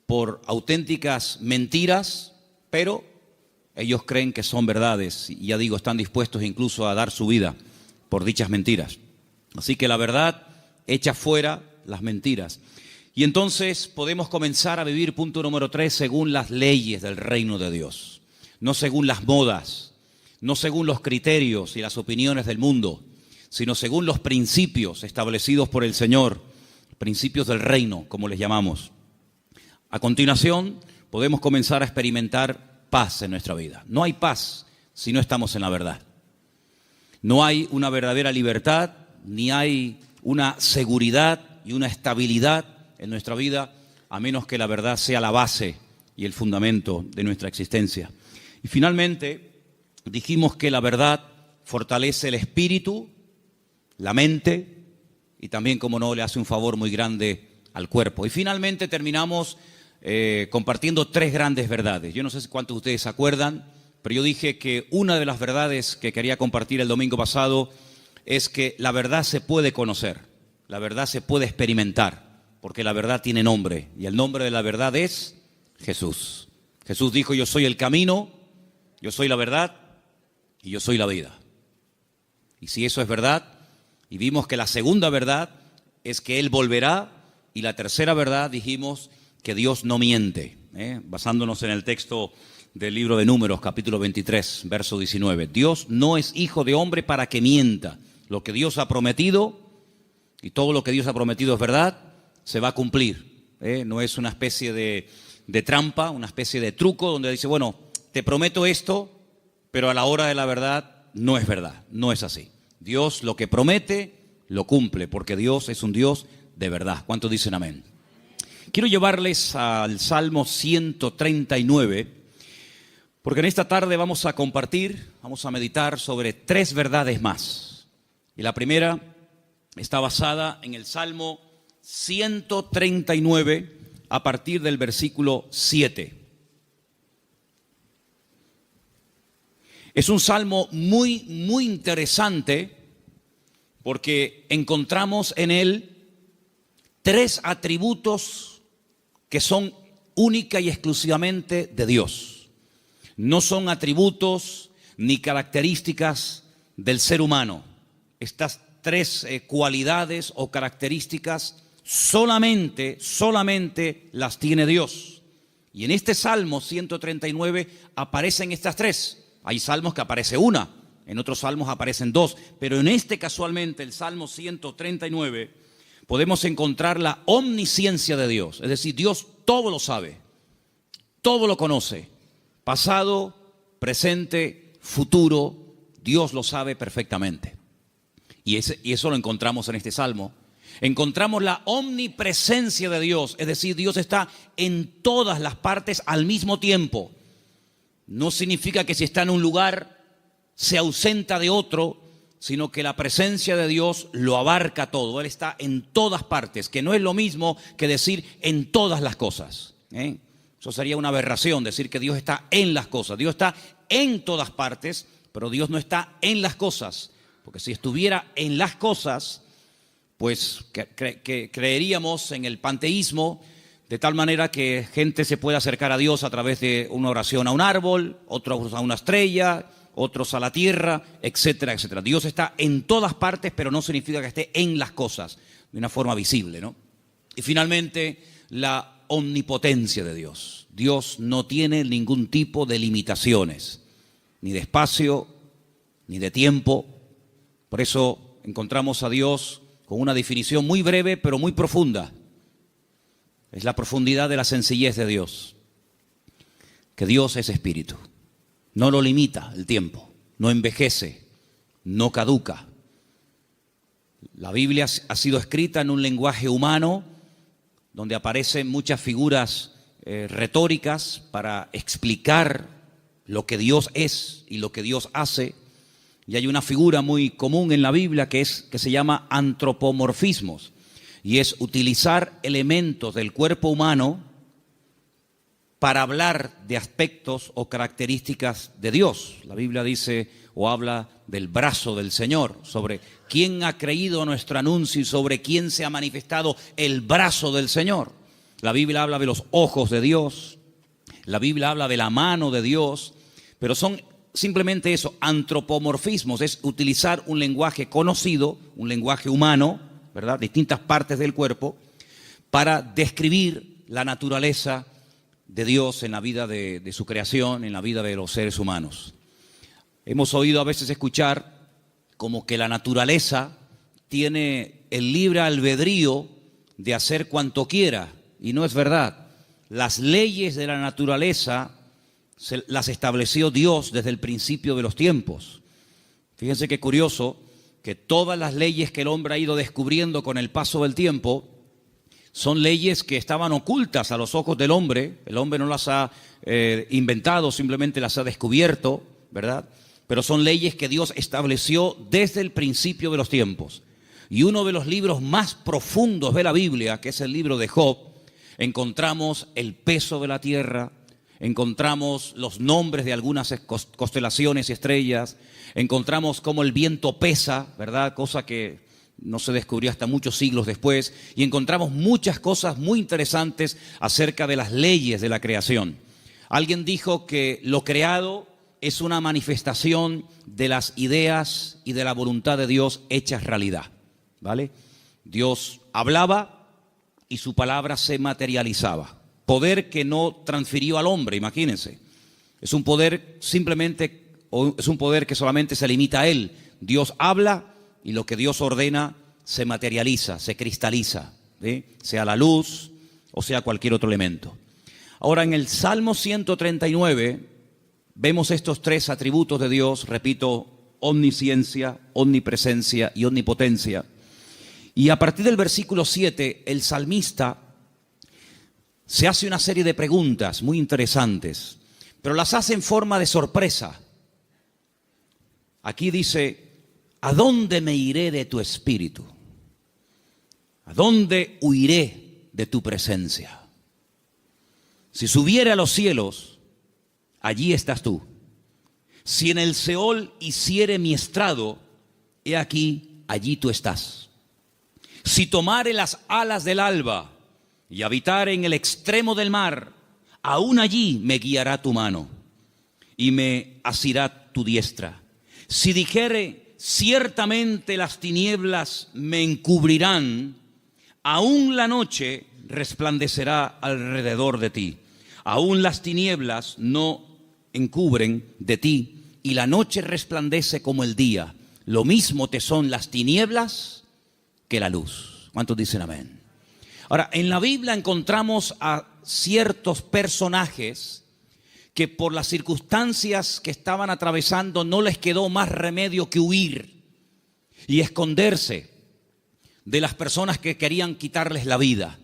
por auténticas mentiras, pero ellos creen que son verdades y ya digo, están dispuestos incluso a dar su vida por dichas mentiras. Así que la verdad echa fuera las mentiras. Y entonces podemos comenzar a vivir, punto número 3, según las leyes del reino de Dios. No según las modas, no según los criterios y las opiniones del mundo, sino según los principios establecidos por el Señor, principios del reino, como les llamamos. A continuación, podemos comenzar a experimentar paz en nuestra vida. No hay paz si no estamos en la verdad. No hay una verdadera libertad, ni hay una seguridad y una estabilidad en nuestra vida, a menos que la verdad sea la base y el fundamento de nuestra existencia. Y finalmente, dijimos que la verdad fortalece el espíritu, la mente y también, como no, le hace un favor muy grande al cuerpo. Y finalmente terminamos compartiendo 3 grandes verdades. Yo no sé cuántos de ustedes se acuerdan, pero yo dije que una de las verdades que quería compartir el domingo pasado es que la verdad se puede conocer, la verdad se puede experimentar, porque la verdad tiene nombre, y el nombre de la verdad es Jesús. Jesús dijo: yo soy el camino, yo soy la verdad y yo soy la vida. Y si eso es verdad, y vimos que la segunda verdad es que Él volverá, y la tercera verdad dijimos que Dios no miente, basándonos en el texto del libro de Números, capítulo 23, verso 19. Dios no es hijo de hombre para que mienta. Lo que Dios ha prometido, y todo lo que Dios ha prometido es verdad, se va a cumplir. No es una especie de trampa, una especie de truco donde dice, bueno, te prometo esto, pero a la hora de la verdad no es verdad, no es así. Dios lo que promete, lo cumple, porque Dios es un Dios de verdad. ¿Cuántos dicen amén? Quiero llevarles al Salmo 139, porque en esta tarde vamos a compartir, vamos a meditar sobre 3 verdades más. Y la primera está basada en el Salmo 139 a partir del versículo 7. Es un salmo muy interesante porque encontramos en él 3 atributos que son única y exclusivamente de Dios. No son atributos ni características del ser humano. Estas 3 cualidades o características solamente las tiene Dios. Y en este Salmo 139 aparecen estas 3. Hay salmos que aparece una, en otros salmos aparecen 2, pero en este casualmente, el Salmo 139, podemos encontrar la omnisciencia de Dios. Es decir, Dios todo lo sabe, todo lo conoce, pasado, presente, futuro, Dios lo sabe perfectamente. Y eso lo encontramos en este salmo. Encontramos la omnipresencia de Dios, es decir, Dios está en todas las partes al mismo tiempo. No significa que si está en un lugar se ausenta de otro, sino que la presencia de Dios lo abarca todo. Él está en todas partes, que no es lo mismo que decir en todas las cosas. Eso sería una aberración, decir que Dios está en las cosas. Dios está en todas partes, pero Dios no está en las cosas. Porque si estuviera en las cosas, pues creeríamos en el panteísmo, de tal manera que gente se puede acercar a Dios a través de una oración a un árbol, otros a una estrella, otros a la tierra, etcétera, etcétera. Dios está en todas partes, pero no significa que esté en las cosas de una forma visible, ¿no? Y finalmente, la omnipotencia de Dios. Dios no tiene ningún tipo de limitaciones, ni de espacio, ni de tiempo. Por eso encontramos a Dios con una definición muy breve, pero muy profunda. Es la profundidad de la sencillez de Dios. Que Dios es espíritu. No lo limita el tiempo, no envejece, no caduca. La Biblia ha sido escrita en un lenguaje humano donde aparecen muchas figuras retóricas para explicar lo que Dios es y lo que Dios hace. Y hay una figura muy común en la Biblia que se llama antropomorfismos, y es utilizar elementos del cuerpo humano para hablar de aspectos o características de Dios. La Biblia dice o habla del brazo del Señor, sobre quién ha creído nuestro anuncio y sobre quién se ha manifestado el brazo del Señor. La Biblia habla de los ojos de Dios. La Biblia habla de la mano de Dios. Pero son simplemente eso, antropomorfismos. Es utilizar un lenguaje conocido, un lenguaje humano, ¿verdad? Distintas partes del cuerpo, para describir la naturaleza de Dios en la vida de su creación, en la vida de los seres humanos. Hemos oído a veces escuchar como que la naturaleza tiene el libre albedrío de hacer cuanto quiera, y no es verdad. Las leyes de la naturaleza las estableció Dios desde el principio de los tiempos. Fíjense qué curioso que todas las leyes que el hombre ha ido descubriendo con el paso del tiempo son leyes que estaban ocultas a los ojos del hombre. El hombre no las ha inventado, simplemente las ha descubierto, ¿verdad? Pero son leyes que Dios estableció desde el principio de los tiempos. Y uno de los libros más profundos de la Biblia, que es el libro de Job, encontramos el peso de la tierra, encontramos los nombres de algunas constelaciones y estrellas, encontramos cómo el viento pesa, ¿verdad? Cosa que no se descubrió hasta muchos siglos después, y encontramos muchas cosas muy interesantes acerca de las leyes de la creación. Alguien dijo que lo creado es una manifestación de las ideas y de la voluntad de Dios hechas realidad, ¿vale? Dios hablaba y su palabra se materializaba. Poder que no transfirió al hombre, imagínense. Es un poder simplemente, o es un poder que solamente se limita a él. Dios habla y lo que Dios ordena se materializa, se cristaliza, ¿sí? Sea la luz o sea cualquier otro elemento. Ahora, en el Salmo 139 vemos estos tres atributos de Dios, repito, omnisciencia, omnipresencia y omnipotencia. Y a partir del versículo 7, el salmista se hace una serie de preguntas muy interesantes, pero las hace en forma de sorpresa. Aquí dice: ¿a dónde me iré de tu espíritu? ¿A dónde huiré de tu presencia? Si subiere a los cielos, allí estás tú. Si en el Seol hiciere mi estrado, he aquí, allí tú estás. Si tomare las alas del alba y habitare en el extremo del mar, aún allí me guiará tu mano y me asirá tu diestra. Si dijere, ciertamente las tinieblas me encubrirán, aún la noche resplandecerá alrededor de ti. Aún las tinieblas no encubren de ti, y la noche resplandece como el día. Lo mismo te son las tinieblas que la luz. ¿Cuántos dicen amén? Ahora, en la Biblia encontramos a ciertos personajes que por las circunstancias que estaban atravesando no les quedó más remedio que huir y esconderse de las personas que querían quitarles la vida.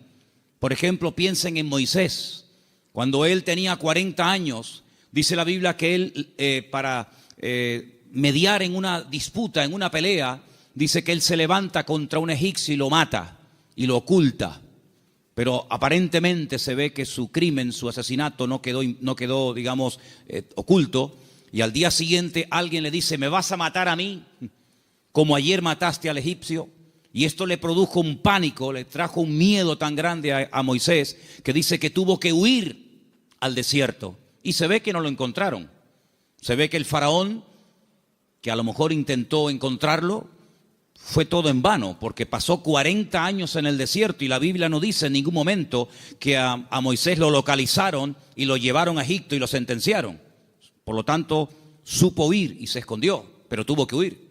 Por ejemplo, piensen en Moisés. Cuando él tenía 40 años, dice la Biblia que él, para mediar en una disputa, en una pelea, dice que él se levanta contra un egipcio y lo mata y lo oculta. Pero aparentemente se ve que su crimen, su asesinato no quedó, digamos, oculto. Y al día siguiente alguien le dice: ¿me vas a matar a mí como ayer mataste al egipcio? Y esto le produjo un pánico, le trajo un miedo tan grande a Moisés, que dice que tuvo que huir al desierto. Y se ve que no lo encontraron. Se ve que el faraón, que a lo mejor intentó encontrarlo, fue todo en vano, porque pasó 40 años en el desierto y la Biblia no dice en ningún momento que a Moisés lo localizaron y lo llevaron a Egipto y lo sentenciaron. Por lo tanto, supo huir y se escondió, pero tuvo que huir.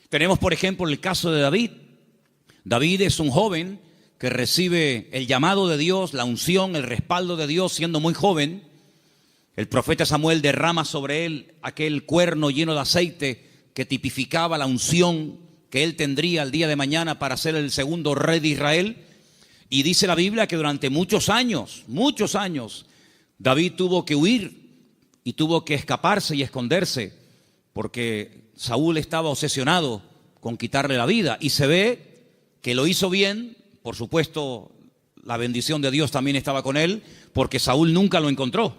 Tenemos, por ejemplo, el caso de David. David es un joven que recibe el llamado de Dios, la unción, el respaldo de Dios siendo muy joven. El profeta Samuel derrama sobre él aquel cuerno lleno de aceite que tipificaba la unción que él tendría el día de mañana para ser el segundo rey de Israel. Y dice la Biblia que durante muchos años, David tuvo que huir y tuvo que escaparse y esconderse, porque Saúl estaba obsesionado con quitarle la vida. Y se ve que lo hizo bien, por supuesto, la bendición de Dios también estaba con él, porque Saúl nunca lo encontró,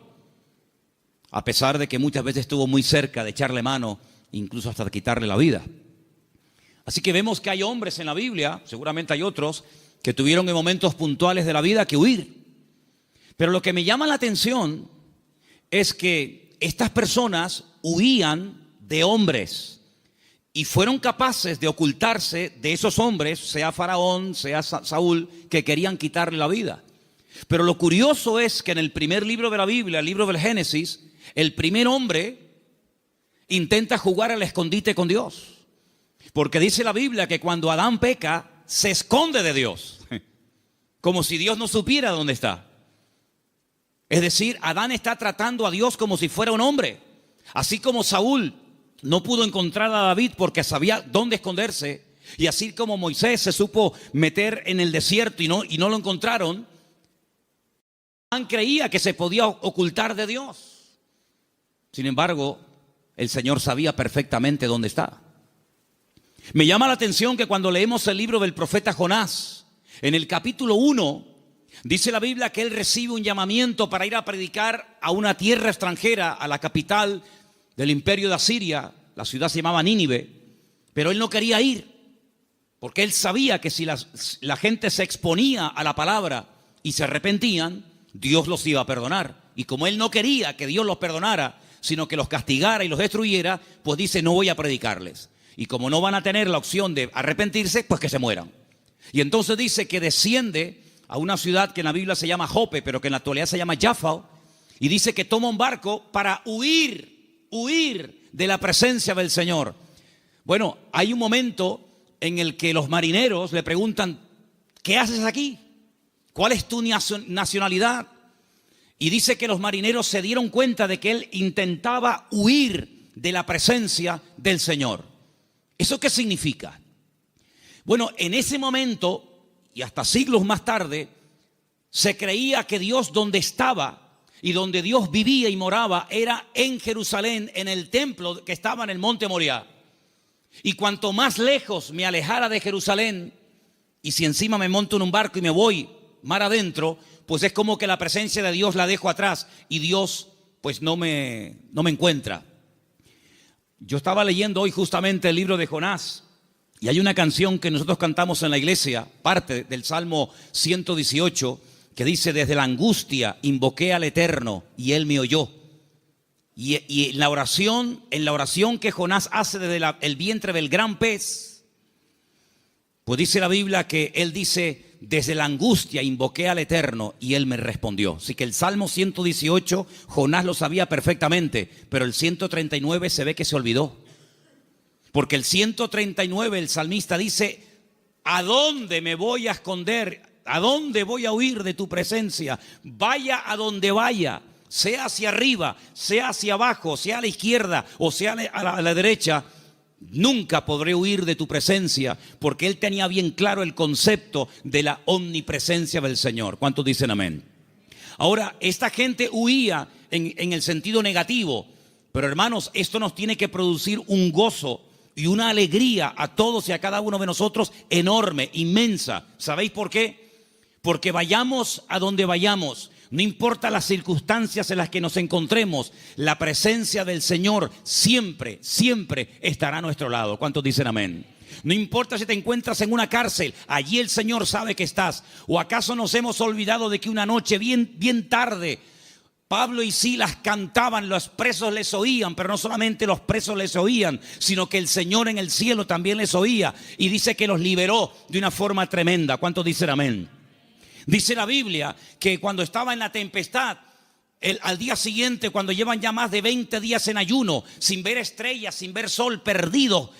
a pesar de que muchas veces estuvo muy cerca de echarle mano, incluso hasta de quitarle la vida. Así que vemos que hay hombres en la Biblia, seguramente hay otros, que tuvieron en momentos puntuales de la vida que huir. Pero lo que me llama la atención es que estas personas huían de hombres y fueron capaces de ocultarse de esos hombres, sea Faraón, sea Saúl, que querían quitarle la vida. Pero lo curioso es que en el primer libro de la Biblia, el libro del Génesis, el primer hombre intenta jugar al escondite con Dios. Porque dice la Biblia que cuando Adán peca, se esconde de Dios, como si Dios no supiera dónde está. Es decir, Adán está tratando a Dios como si fuera un hombre. Así como Saúl no pudo encontrar a David porque sabía dónde esconderse, y así como Moisés se supo meter en el desierto y no lo encontraron, Adán creía que se podía ocultar de Dios. Sin embargo, el Señor sabía perfectamente dónde está. Me llama la atención que cuando leemos el libro del profeta Jonás, en el capítulo 1, dice la Biblia que él recibe un llamamiento para ir a predicar a una tierra extranjera, a la capital del imperio de Asiria. La ciudad se llamaba Nínive, pero él no quería ir, porque él sabía que si la gente se exponía a la palabra y se arrepentían, Dios los iba a perdonar. Y como él no quería que Dios los perdonara, sino que los castigara y los destruyera, pues dice, no voy a predicarles. Y como no van a tener la opción de arrepentirse, pues que se mueran. Y entonces dice que desciende a una ciudad que en la Biblia se llama Jope, pero que en la actualidad se llama Jaffa, y dice que toma un barco para huir de la presencia del Señor. Bueno, hay un momento en el que los marineros le preguntan, ¿qué haces aquí? ¿Cuál es tu nacionalidad? Y dice que los marineros se dieron cuenta de que él intentaba huir de la presencia del Señor. ¿Eso qué significa? Bueno, en ese momento, y hasta siglos más tarde, se creía que Dios donde estaba y donde Dios vivía y moraba era en Jerusalén, en el templo que estaba en el monte Moriah. Y cuanto más lejos me alejara de Jerusalén, y si encima me monto en un barco y me voy mar adentro, pues es como que la presencia de Dios la dejo atrás y Dios pues no me encuentra. Yo estaba leyendo hoy justamente el libro de Jonás y hay una canción que nosotros cantamos en la iglesia, parte del Salmo 118, que dice: desde la angustia invoqué al Eterno y Él me oyó. Y en la oración que Jonás hace desde el vientre del gran pez, pues dice la Biblia que él dice: desde la angustia invoqué al Eterno y Él me respondió. Así que el Salmo 118, Jonás lo sabía perfectamente, pero el 139 se ve que se olvidó. Porque el 139, el salmista dice: ¿a dónde me voy a esconder? ¿A dónde voy a huir de tu presencia? Vaya a donde vaya, sea hacia arriba, sea hacia abajo, sea a la izquierda o sea a la derecha, nunca podré huir de tu presencia, porque él tenía bien claro el concepto de la omnipresencia del Señor. ¿Cuántos dicen amén? Ahora, esta gente huía en el sentido negativo, pero hermanos, esto nos tiene que producir un gozo y una alegría a todos y a cada uno de nosotros enorme, inmensa. ¿Sabéis por qué? Porque vayamos a donde vayamos, no importa las circunstancias en las que nos encontremos, la presencia del Señor siempre, siempre estará a nuestro lado. ¿Cuántos dicen amén? No importa si te encuentras en una cárcel, allí el Señor sabe que estás. ¿O acaso nos hemos olvidado de que una noche bien tarde Pablo y Silas cantaban, los presos les oían, pero no solamente los presos les oían, sino que el Señor en el cielo también les oía, y dice que los liberó de una forma tremenda? ¿Cuántos dicen amén? Dice la Biblia que cuando estaba en la tempestad, al día siguiente, cuando llevan ya más de 20 días en ayuno, sin ver estrellas, sin ver sol, perdidos,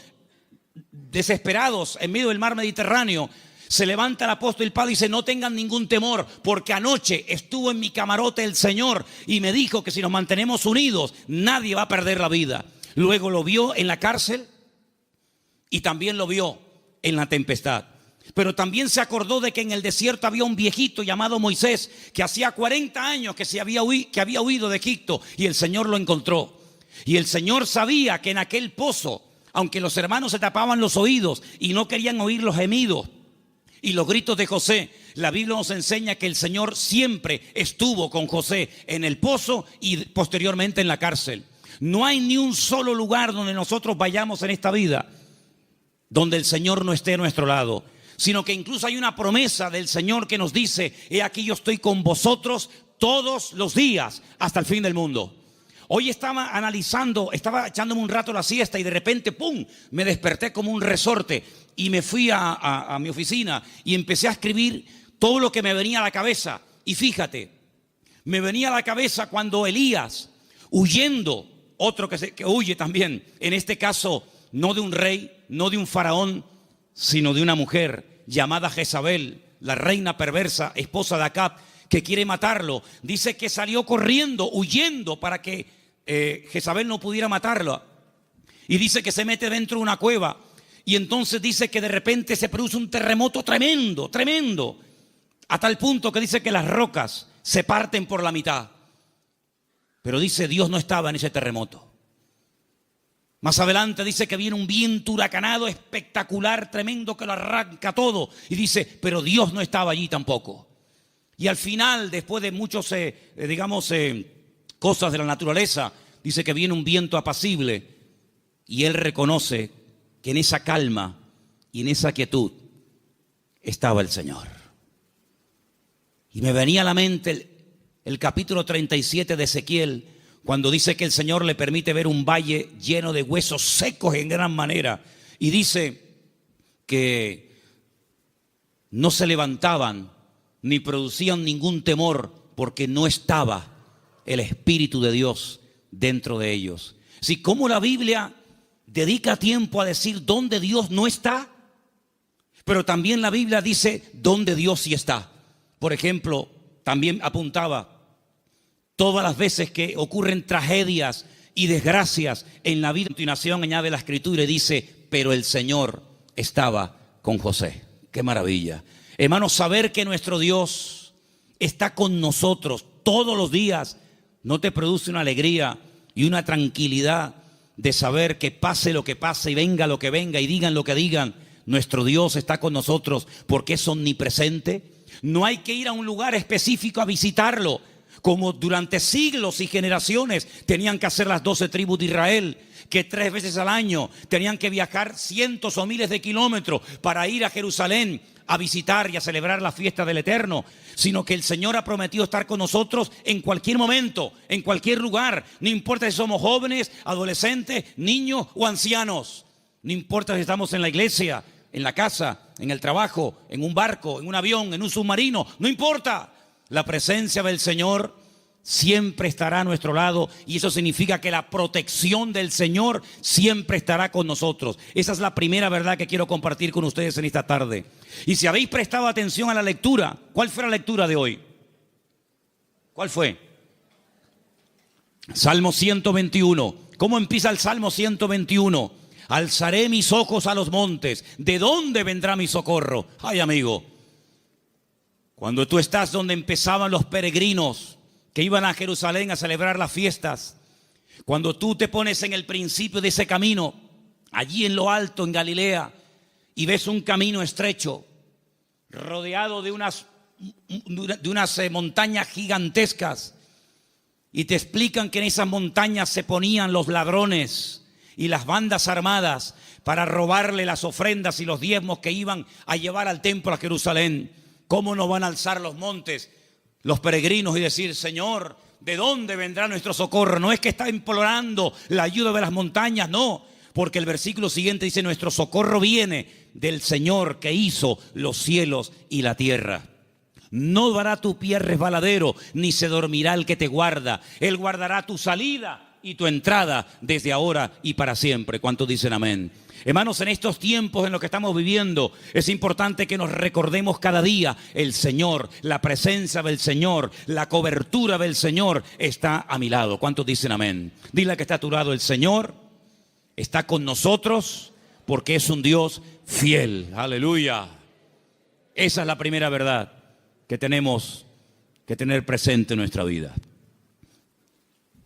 desesperados en medio del mar Mediterráneo, se levanta el apóstol Pablo y dice: no tengan ningún temor, porque anoche estuvo en mi camarote el Señor y me dijo que si nos mantenemos unidos, nadie va a perder la vida. Luego lo vio en la cárcel y también lo vio en la tempestad. Pero también se acordó de que en el desierto había un viejito llamado Moisés, que hacía 40 años que había huido de Egipto, y el Señor lo encontró. Y el Señor sabía que en aquel pozo, aunque los hermanos se tapaban los oídos y no querían oír los gemidos y los gritos de José, la Biblia nos enseña que el Señor siempre estuvo con José en el pozo y posteriormente en la cárcel. No hay ni un solo lugar donde nosotros vayamos en esta vida donde el Señor no esté a nuestro lado, sino que incluso hay una promesa del Señor que nos dice: he aquí yo estoy con vosotros todos los días hasta el fin del mundo. Hoy estaba analizando, estaba echándome un rato la siesta y de repente, ¡pum!, me desperté como un resorte y me fui a mi oficina y empecé a escribir todo lo que me venía a la cabeza. Y fíjate, me venía a la cabeza cuando Elías, huyendo, otro que huye también, en este caso no de un rey, no de un faraón, sino de una mujer llamada Jezabel, la reina perversa, esposa de Acab, que quiere matarlo. Dice que salió corriendo, huyendo para que Jezabel no pudiera matarlo. Y dice que se mete dentro de una cueva. Y entonces dice que de repente se produce un terremoto tremendo, tremendo. A tal punto que dice que las rocas se parten por la mitad. Pero dice, Dios no estaba en ese terremoto. Más adelante dice que viene un viento huracanado espectacular, tremendo, que lo arranca todo. Y dice, pero Dios no estaba allí tampoco. Y al final, después de muchos, cosas de la naturaleza, dice que viene un viento apacible y él reconoce que en esa calma y en esa quietud estaba el Señor. Y me venía a la mente el capítulo 37 de Ezequiel, cuando dice que el Señor le permite ver un valle lleno de huesos secos en gran manera. Y dice que no se levantaban ni producían ningún temor porque no estaba el Espíritu de Dios dentro de ellos. Si como la Biblia dedica tiempo a decir dónde Dios no está, pero también la Biblia dice dónde Dios sí está. Por ejemplo, también apuntaba todas las veces que ocurren tragedias y desgracias en la vida. A continuación añade la Escritura y dice, pero el Señor estaba con José. ¡Qué maravilla! Hermanos, saber que nuestro Dios está con nosotros todos los días, ¿no te produce una alegría y una tranquilidad de saber que pase lo que pase y venga lo que venga y digan lo que digan, nuestro Dios está con nosotros porque es omnipresente? No hay que ir a un lugar específico a visitarlo, como durante siglos y generaciones tenían que hacer las 12 tribus de Israel, que 3 veces al año tenían que viajar cientos o miles de kilómetros para ir a Jerusalén a visitar y a celebrar la fiesta del Eterno, sino que el Señor ha prometido estar con nosotros en cualquier momento, en cualquier lugar. No importa si somos jóvenes, adolescentes, niños o ancianos. No importa si estamos en la iglesia, en la casa, en el trabajo, en un barco, en un avión, en un submarino. No importa. La presencia del Señor siempre estará a nuestro lado y eso significa que la protección del Señor siempre estará con nosotros. Esa es la primera verdad que quiero compartir con ustedes en esta tarde. Y si habéis prestado atención a la lectura, ¿cuál fue la lectura de hoy? ¿Cuál fue? Salmo 121. ¿Cómo empieza el Salmo 121? Alzaré mis ojos a los montes. ¿De dónde vendrá mi socorro? Ay, amigo, cuando tú estás donde empezaban los peregrinos que iban a Jerusalén a celebrar las fiestas, cuando tú te pones en el principio de ese camino, allí en lo alto, en Galilea, y ves un camino estrecho, rodeado de unas montañas gigantescas, y te explican que en esas montañas se ponían los ladrones y las bandas armadas para robarle las ofrendas y los diezmos que iban a llevar al templo a Jerusalén. ¿Cómo nos van a alzar los montes los peregrinos y decir, Señor, ¿de dónde vendrá nuestro socorro? No es que está implorando la ayuda de las montañas, no, porque el versículo siguiente dice, nuestro socorro viene del Señor que hizo los cielos y la tierra. No dará tu pie resbaladero, ni se dormirá el que te guarda. Él guardará tu salida y tu entrada desde ahora y para siempre. ¿Cuántos dicen amén? Hermanos, en estos tiempos en los que estamos viviendo, es importante que nos recordemos cada día el Señor, la presencia del Señor, la cobertura del Señor está a mi lado. ¿Cuántos dicen amén? Dile que está a tu lado, el Señor está con nosotros porque es un Dios fiel. Aleluya. Esa es la primera verdad que tenemos que tener presente en nuestra vida.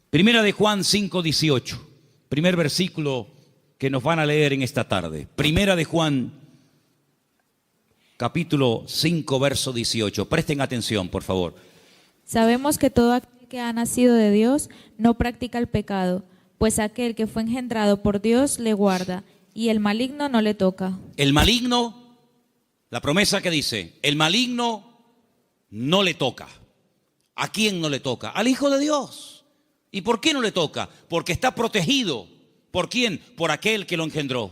Primera de Juan 5:18, primer versículo que nos van a leer en esta tarde. Primera de Juan, capítulo 5, verso 18. Presten atención, por favor. Sabemos que todo aquel que ha nacido de Dios no practica el pecado, pues aquel que fue engendrado por Dios le guarda, y el maligno no le toca. El maligno, la promesa que dice, el maligno no le toca. ¿A quién no le toca? Al Hijo de Dios. ¿Y por qué no le toca? Porque está protegido. ¿Por quién? Por aquel que lo engendró.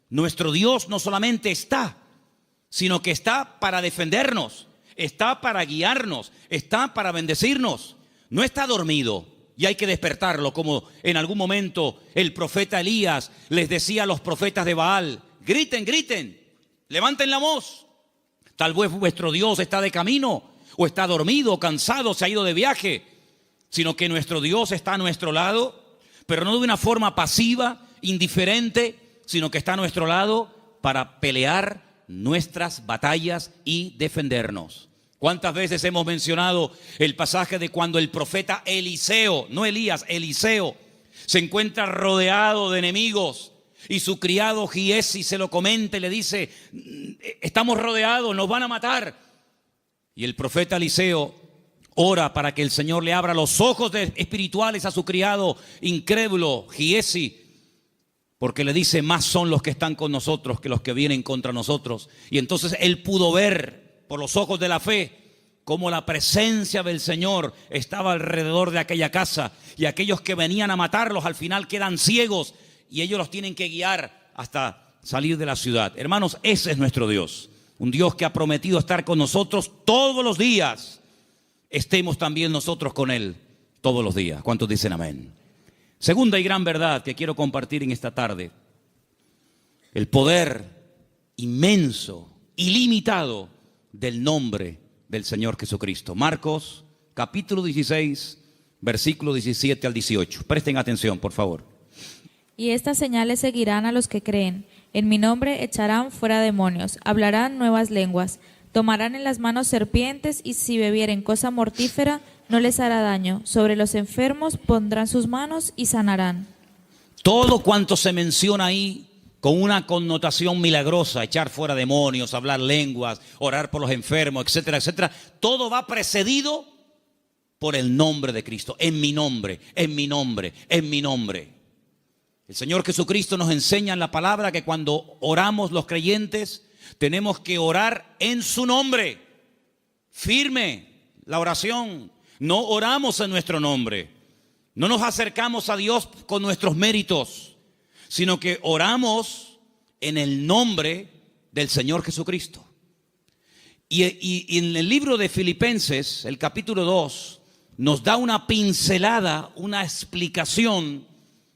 Nuestro Dios no solamente está, sino que está para defendernos, está para guiarnos, está para bendecirnos. No está dormido y hay que despertarlo, como en algún momento el profeta Elías les decía a los profetas de Baal: griten, griten, levanten la voz. Tal vez vuestro Dios está de camino, o está dormido, o cansado, se ha ido de viaje. Sino que nuestro Dios está a nuestro lado, pero no de una forma pasiva, indiferente, sino que está a nuestro lado para pelear nuestras batallas y defendernos. ¿Cuántas veces hemos mencionado el pasaje de cuando el profeta Eliseo, no Elías, Eliseo, se encuentra rodeado de enemigos y su criado Giesi se lo comenta y le dice: estamos rodeados, nos van a matar? Y el profeta Eliseo ora para que el Señor le abra los ojos espirituales a su criado incrédulo Giesi, porque le dice: más son los que están con nosotros que los que vienen contra nosotros. Y entonces él pudo ver por los ojos de la fe cómo la presencia del Señor estaba alrededor de aquella casa, y aquellos que venían a matarlos al final quedan ciegos y ellos los tienen que guiar hasta salir de la ciudad. Hermanos, ese es nuestro Dios, un Dios que ha prometido estar con nosotros todos los días. Estemos también nosotros con Él todos los días. ¿Cuántos dicen amén? Segunda y gran verdad que quiero compartir en esta tarde: el poder inmenso, ilimitado del nombre del Señor Jesucristo. Marcos capítulo 16, versículo 17 al 18. Presten atención, por favor. Y estas señales seguirán a los que creen. En mi nombre echarán fuera demonios, hablarán nuevas lenguas, tomarán en las manos serpientes, y si bebieren cosa mortífera no les hará daño. Sobre los enfermos pondrán sus manos y sanarán. Todo cuanto se menciona ahí con una connotación milagrosa: echar fuera demonios, hablar lenguas, orar por los enfermos, etcétera, etcétera, todo va precedido por el nombre de Cristo. En mi nombre, en mi nombre, en mi nombre. El Señor Jesucristo nos enseña en la palabra que cuando oramos los creyentes tenemos que orar en su nombre. Firme la oración. No oramos en nuestro nombre. No nos acercamos a Dios con nuestros méritos, sino que oramos en el nombre del Señor Jesucristo. Y en el libro de Filipenses, el capítulo 2, nos da una pincelada, una explicación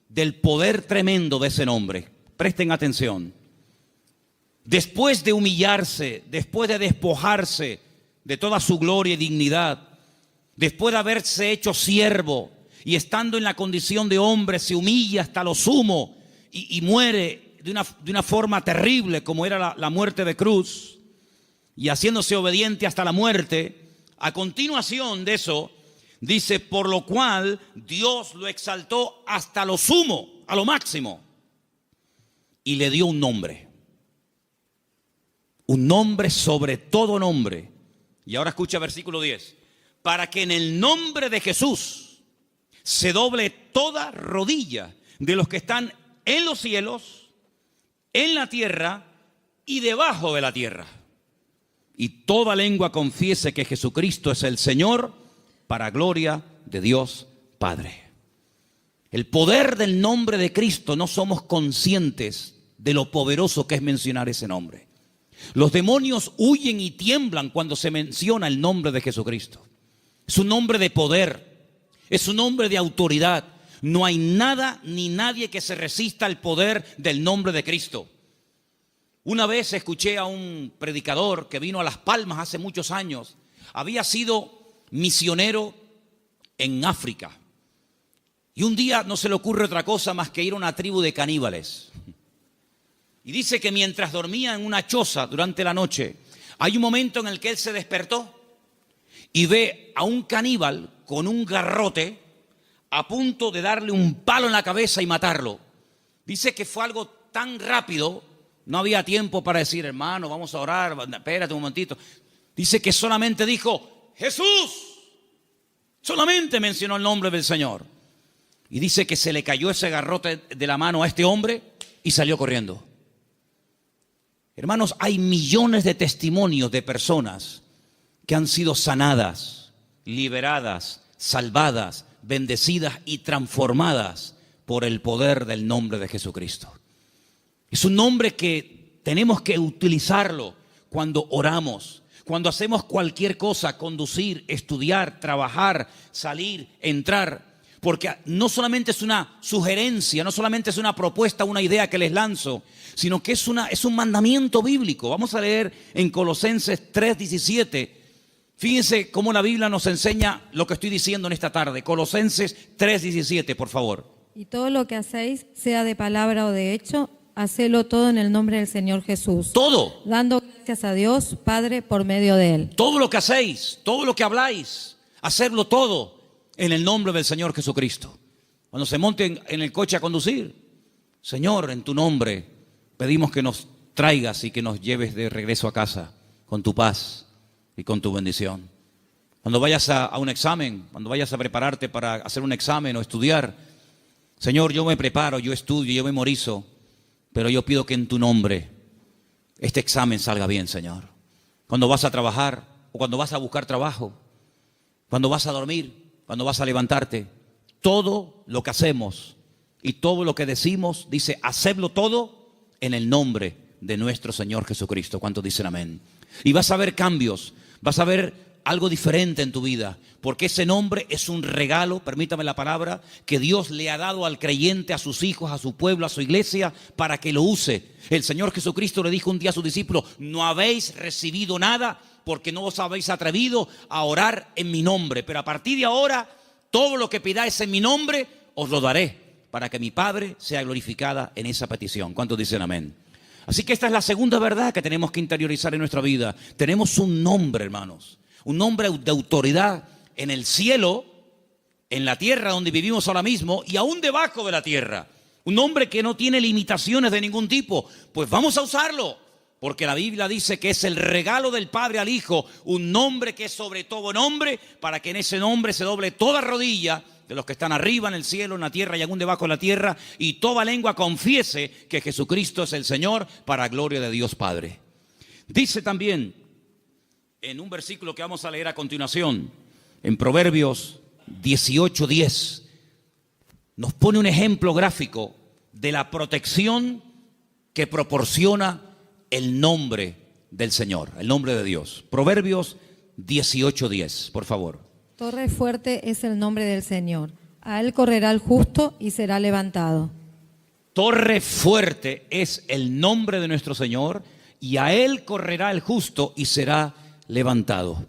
del poder tremendo de ese nombre. Presten atención. Después de humillarse, después de despojarse de toda su gloria y dignidad, después de haberse hecho siervo y estando en la condición de hombre, se humilla hasta lo sumo y muere de una forma terrible, como era la muerte de cruz, y haciéndose obediente hasta la muerte. A continuación de eso dice: por lo cual Dios lo exaltó hasta lo sumo, a lo máximo, y le dio un nombre sobre todo nombre. Y ahora escucha versículo 10: para que en el nombre de Jesús se doble toda rodilla de los que están en los cielos, en la tierra y debajo de la tierra, y toda lengua confiese que Jesucristo es el Señor, para gloria de Dios Padre. El poder del nombre de Cristo, no somos conscientes de lo poderoso que es mencionar ese nombre. Los demonios huyen y tiemblan cuando se menciona el nombre de Jesucristo. Es un nombre de poder, es un nombre de autoridad. No hay nada ni nadie que se resista al poder del nombre de Cristo. Una vez escuché a un predicador que vino a Las Palmas hace muchos años. Había sido misionero en África. Y un día no se le ocurre otra cosa más que ir a una tribu de caníbales. Y dice que mientras dormía en una choza durante la noche, hay un momento en el que él se despertó y ve a un caníbal con un garrote a punto de darle un palo en la cabeza y matarlo. Dice que fue algo tan rápido, no había tiempo para decir: hermano, vamos a orar, espérate un momentito. Dice que solamente dijo: Jesús. Solamente mencionó el nombre del Señor. Y dice que se le cayó ese garrote de la mano a este hombre y salió corriendo. Hermanos, hay millones de testimonios de personas que han sido sanadas liberadas, salvadas, bendecidas y transformadas por el poder del nombre de Jesucristo. Es un nombre que tenemos que utilizarlo cuando oramos, cuando hacemos cualquier cosa, conducir, estudiar, trabajar, salir, entrar. Porque no solamente es una sugerencia, no solamente es una propuesta, una idea que les lanzo, sino que es un mandamiento bíblico. Vamos a leer en Colosenses 3:17. Fíjense cómo la Biblia nos enseña lo que estoy diciendo en esta tarde. Colosenses 3:17, por favor. Y todo lo que hacéis, sea de palabra o de hecho, hacedlo todo en el nombre del Señor Jesús. Todo. Dando gracias a Dios, Padre, por medio de Él. Todo lo que hacéis, todo lo que habláis, hacerlo todo en el nombre del Señor Jesucristo. Cuando se monten en el coche a conducir, Señor, en tu nombre pedimos que nos traigas y que nos lleves de regreso a casa con tu paz y con tu bendición. Cuando vayas a un examen, cuando vayas a prepararte para hacer un examen o estudiar, Señor, yo me preparo, yo estudio, yo memorizo, pero yo pido que en tu nombre este examen salga bien, Señor. Cuando vas a trabajar o cuando vas a buscar trabajo, cuando vas a dormir, cuando vas a levantarte, todo lo que hacemos y todo lo que decimos, dice, hacedlo todo en el nombre de nuestro Señor Jesucristo. ¿Cuántos dicen amén? Y vas a ver cambios, vas a ver algo diferente en tu vida, porque ese nombre es un regalo, permítame la palabra, que Dios le ha dado al creyente, a sus hijos, a su pueblo, a su iglesia, para que lo use. El Señor Jesucristo le dijo un día a sus discípulos, no habéis recibido nada porque no os habéis atrevido a orar en mi nombre, pero a partir de ahora, todo lo que pidáis en mi nombre, os lo daré, para que mi Padre sea glorificada en esa petición. ¿Cuántos dicen amén? Así que esta es la segunda verdad que tenemos que interiorizar en nuestra vida. Tenemos un nombre, hermanos, un nombre de autoridad en el cielo, en la tierra donde vivimos ahora mismo y aún debajo de la tierra. Un nombre que no tiene limitaciones de ningún tipo. Pues vamos a usarlo, porque la Biblia dice que es el regalo del Padre al Hijo, un nombre que es sobre todo nombre, para que en ese nombre se doble toda rodilla de los que están arriba en el cielo, en la tierra y aún debajo de la tierra, y toda lengua confiese que Jesucristo es el Señor, para gloria de Dios Padre. Dice también en un versículo que vamos a leer a continuación, en Proverbios 18:10, nos pone un ejemplo gráfico de la protección que proporciona el nombre del Señor, el nombre de Dios. Proverbios 18:10, por favor. Torre fuerte es el nombre del Señor. A Él correrá el justo y será levantado. Torre fuerte es el nombre de nuestro Señor, y a Él correrá el justo y será levantado.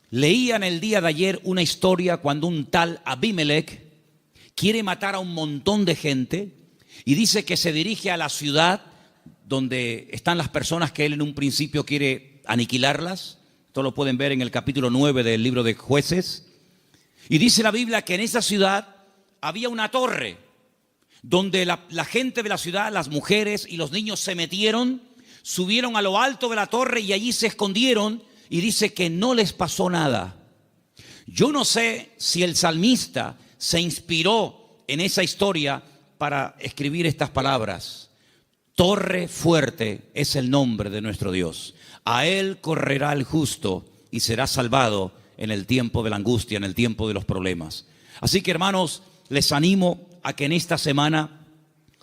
Leía en el día de ayer una historia cuando un tal Abimelech quiere matar a un montón de gente y dice que se dirige a la ciudad donde están las personas que él en un principio quiere aniquilarlas. Esto lo pueden ver en el capítulo 9 del libro de Jueces. Y dice la Biblia que en esa ciudad había una torre donde la gente de la ciudad, las mujeres y los niños se metieron, subieron a lo alto de la torre y allí se escondieron, y dice que no les pasó nada. Yo no sé si el salmista se inspiró en esa historia para escribir estas palabras. Torre fuerte es el nombre de nuestro Dios. A Él correrá el justo y será salvado en el tiempo de la angustia, en el tiempo de los problemas. Así que, hermanos, les animo a que en esta semana,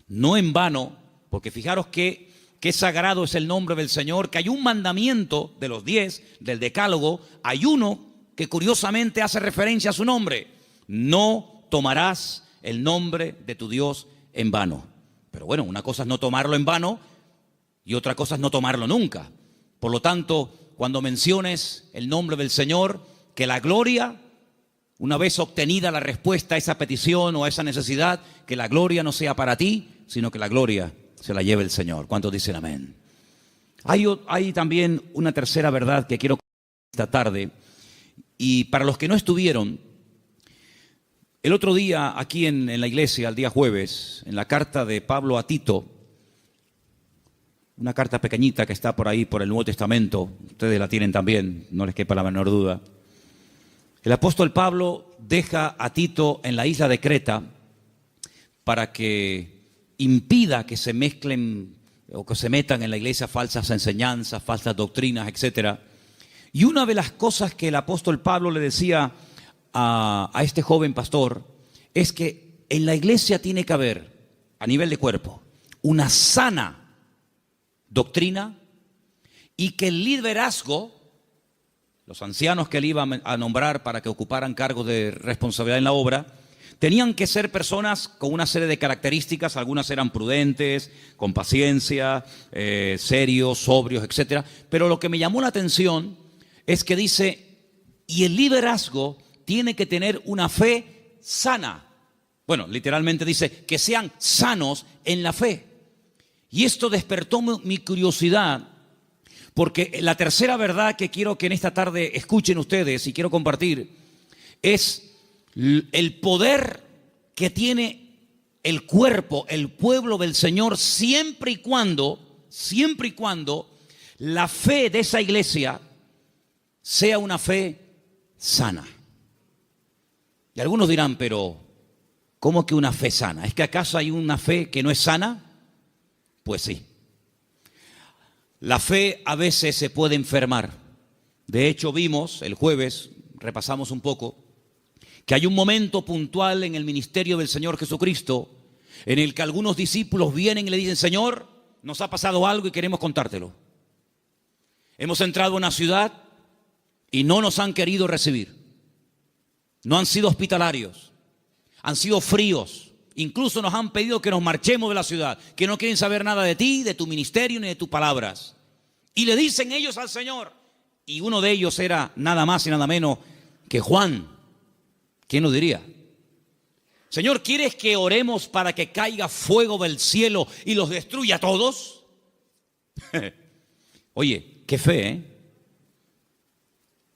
no en vano, porque fijaros que sagrado es el nombre del Señor, que hay un mandamiento de los 10, del decálogo, hay uno que curiosamente hace referencia a su nombre. No tomarás el nombre de tu Dios en vano. Pero bueno, una cosa es no tomarlo en vano y otra cosa es no tomarlo nunca. Por lo tanto, cuando menciones el nombre del Señor, que la gloria, una vez obtenida la respuesta a esa petición o a esa necesidad, que la gloria no sea para ti, sino que la gloria se la lleve el Señor. ¿Cuántos dicen amén? Hay también una tercera verdad que quiero compartir esta tarde. Y para los que no estuvieron, el otro día aquí en la iglesia, el día jueves, en la carta de Pablo a Tito, una carta pequeñita que está por ahí por el Nuevo Testamento, ustedes la tienen también, no les quepa la menor duda. El apóstol Pablo deja a Tito en la isla de Creta para que impida que se mezclen o que se metan en la iglesia falsas enseñanzas, falsas doctrinas, etc. Y una de las cosas que el apóstol Pablo le decía a este joven pastor es que en la iglesia tiene que haber, a nivel de cuerpo, una sana doctrina y que el liderazgo, los ancianos que él iba a nombrar para que ocuparan cargos de responsabilidad en la obra, tenían que ser personas con una serie de características. Algunas eran prudentes, con paciencia, serios, sobrios, etc. Pero lo que me llamó la atención es que dice, y el liderazgo tiene que tener una fe sana. Bueno, literalmente dice que sean sanos en la fe. Y esto despertó mi curiosidad, porque la tercera verdad que quiero que en esta tarde escuchen ustedes y quiero compartir es el poder que tiene el cuerpo, el pueblo del Señor, siempre y cuando la fe de esa iglesia sea una fe sana. Y algunos dirán, pero ¿cómo que una fe sana? ¿Es que acaso hay una fe que no es sana? Pues sí. La fe a veces se puede enfermar. De hecho, vimos el jueves, repasamos un poco, que hay un momento puntual en el ministerio del Señor Jesucristo en el que algunos discípulos vienen y le dicen, Señor, nos ha pasado algo y queremos contártelo. Hemos entrado a una ciudad y no nos han querido recibir. No han sido hospitalarios, han sido fríos. Incluso nos han pedido que nos marchemos de la ciudad, que no quieren saber nada de ti, de tu ministerio ni de tus palabras. Y le dicen ellos al Señor, y uno de ellos era nada más y nada menos que Juan. ¿Quién lo diría? Señor, ¿quieres que oremos para que caiga fuego del cielo y los destruya a todos? Oye, qué fe, ¿eh?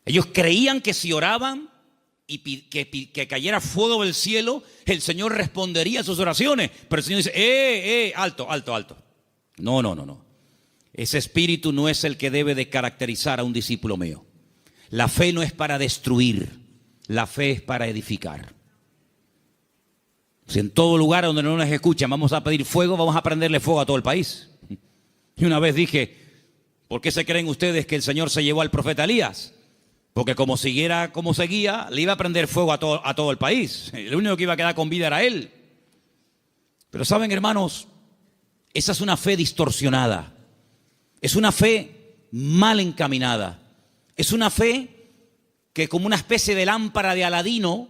Ellos creían que si oraban y que cayera fuego del cielo, el Señor respondería a sus oraciones. Pero el Señor dice, alto. No. Ese espíritu no es el que debe de caracterizar a un discípulo mío. La fe no es para destruir, la fe es para edificar. Si en todo lugar donde no nos escuchan vamos a pedir fuego, vamos a prenderle fuego a todo el país. Y una vez dije, ¿por qué se creen ustedes que el Señor se llevó al profeta Elías? Porque como siguiera como seguía, le iba a prender fuego a todo el país. El único que iba a quedar con vida era él. Pero saben, hermanos, esa es una fe distorsionada. Es una fe mal encaminada. Es una fe que, como una especie de lámpara de Aladino,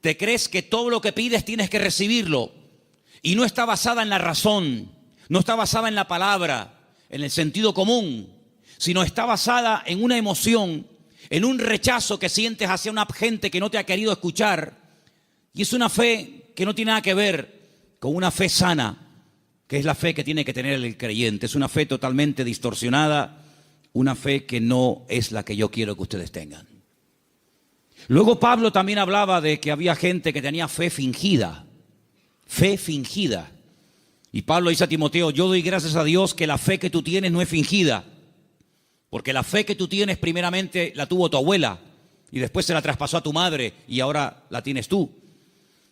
te crees que todo lo que pides tienes que recibirlo. Y no está basada en la razón, no está basada en la palabra, en el sentido común, sino está basada en una emoción, en un rechazo que sientes hacia una gente que no te ha querido escuchar. Y es una fe que no tiene nada que ver con una fe sana, que es la fe que tiene que tener el creyente. Es una fe totalmente distorsionada, una fe que no es la que yo quiero que ustedes tengan. Luego Pablo también hablaba de que había gente que tenía fe fingida. Fe fingida. Y Pablo dice a Timoteo, yo doy gracias a Dios que la fe que tú tienes no es fingida. Porque la fe que tú tienes primeramente la tuvo tu abuela y después se la traspasó a tu madre y ahora la tienes tú.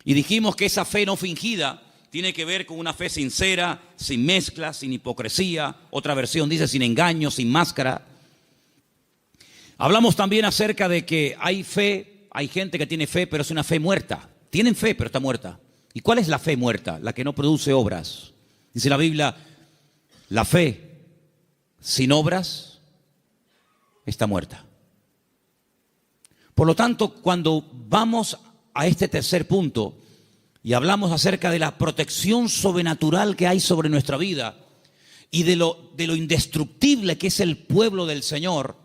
Y dijimos que esa fe no fingida tiene que ver con una fe sincera, sin mezcla, sin hipocresía. Otra versión dice sin engaño, sin máscara. Hablamos también acerca de que hay fe, hay gente que tiene fe, pero es una fe muerta. Tienen fe, pero está muerta. ¿Y cuál es la fe muerta? La que no produce obras. Dice la Biblia, la fe sin obras está muerta. Por lo tanto, cuando vamos a este tercer punto y hablamos acerca de la protección sobrenatural que hay sobre nuestra vida y de lo indestructible que es el pueblo del Señor,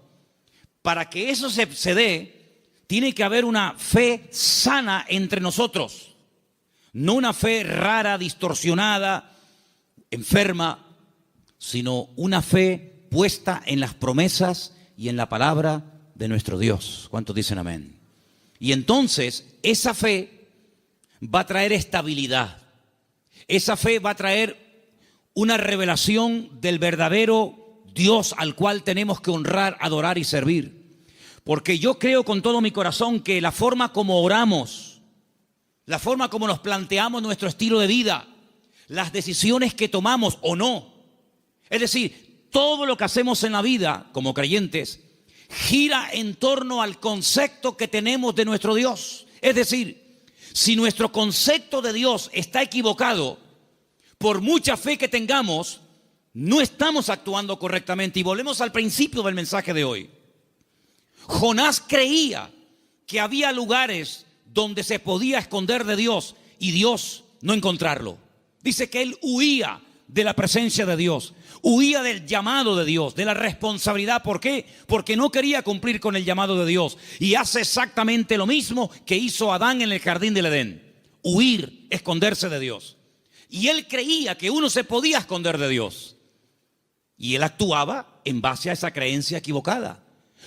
para que eso se dé, tiene que haber una fe sana entre nosotros. No una fe rara, distorsionada, enferma, sino una fe puesta en las promesas y en la palabra de nuestro Dios. ¿Cuántos dicen amén? Y entonces esa fe va a traer estabilidad. Esa fe va a traer una revelación del verdadero Dios al cual tenemos que honrar, adorar y servir. Porque yo creo con todo mi corazón que la forma como oramos, la forma como nos planteamos nuestro estilo de vida, las decisiones que tomamos o no, es decir, todo lo que hacemos en la vida como creyentes gira en torno al concepto que tenemos de nuestro Dios. Es decir, si nuestro concepto de Dios está equivocado, por mucha fe que tengamos, no estamos actuando correctamente. Y volvemos al principio del mensaje de hoy. Jonás creía que había lugares donde se podía esconder de Dios y Dios no encontrarlo. Dice que él huía de la presencia de Dios, huía del llamado de Dios, de la responsabilidad. ¿Por qué? Porque no quería cumplir con el llamado de Dios. Y hace exactamente lo mismo que hizo Adán en el jardín del Edén: huir, esconderse de Dios. Y él creía que uno se podía esconder de Dios. Y él actuaba en base a esa creencia equivocada.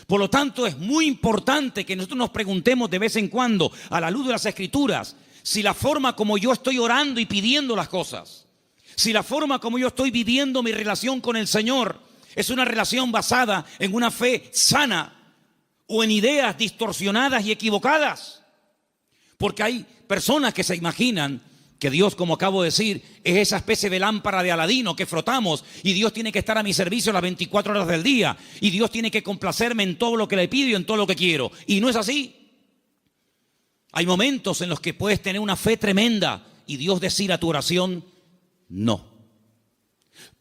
Por lo tanto, es muy importante que nosotros nos preguntemos de vez en cuando, a la luz de las Escrituras, si la forma como yo estoy orando y pidiendo las cosas, si la forma como yo estoy viviendo mi relación con el Señor es una relación basada en una fe sana o en ideas distorsionadas y equivocadas. Porque hay personas que se imaginan que Dios, como acabo de decir, es esa especie de lámpara de Aladino que frotamos y Dios tiene que estar a mi servicio las 24 horas del día y Dios tiene que complacerme en todo lo que le pido y en todo lo que quiero. Y no es así. Hay momentos en los que puedes tener una fe tremenda y Dios decir a tu oración: no.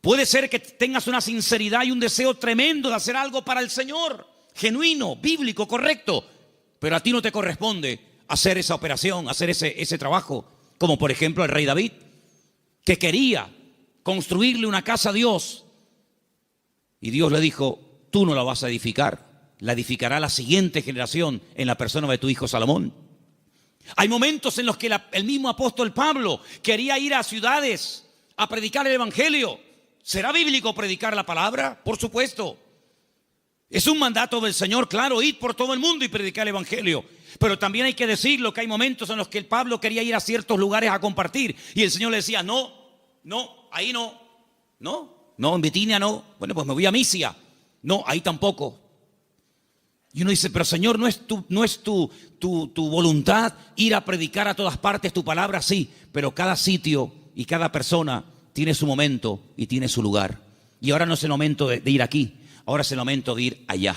Puede ser que tengas una sinceridad y un deseo tremendo de hacer algo para el Señor, genuino, bíblico, correcto, pero a ti no te corresponde hacer esa operación, hacer ese trabajo. Como por ejemplo el rey David, que quería construirle una casa a Dios. Y Dios le dijo: tú no la vas a edificar, la edificará la siguiente generación en la persona de tu hijo Salomón. Hay momentos en los que el mismo apóstol Pablo quería ir a ciudades a predicar el evangelio. ¿Será bíblico predicar la palabra? Por supuesto. Es un mandato del Señor, claro, ir por todo el mundo y predicar el evangelio. Pero también hay que decirlo que hay momentos en los que el Pablo quería ir a ciertos lugares a compartir y el Señor le decía: no, ahí no, en Bitinia no. Bueno, pues me voy a Misia. No, ahí tampoco. Y uno dice: pero Señor, ¿no es tu voluntad ir a predicar a todas partes tu palabra? Sí, pero cada sitio y cada persona tiene su momento y tiene su lugar. Y ahora no es el momento de ir aquí, ahora es el momento de ir allá.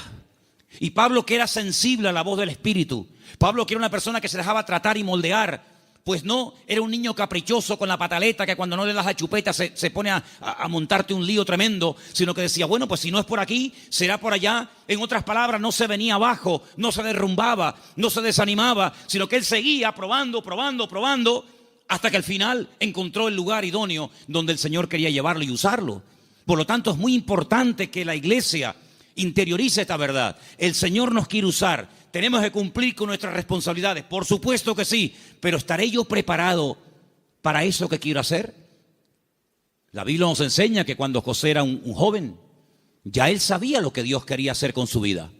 Y Pablo, que era sensible a la voz del Espíritu, Pablo, que era una persona que se dejaba tratar y moldear, pues no era un niño caprichoso con la pataleta que cuando no le das la chupeta se pone a montarte un lío tremendo, sino que decía: bueno, pues si no es por aquí, será por allá. En otras palabras, no se venía abajo, no se derrumbaba, no se desanimaba, sino que él seguía probando, hasta que al final encontró el lugar idóneo donde el Señor quería llevarlo y usarlo. Por lo tanto, es muy importante que la iglesia interiorice esta verdad. El Señor nos quiere usar. Tenemos que cumplir con nuestras responsabilidades. Por supuesto que sí. Pero ¿estaré yo preparado para eso que quiero hacer? La Biblia nos enseña que cuando José era un joven, ya él sabía lo que Dios quería hacer con su vida.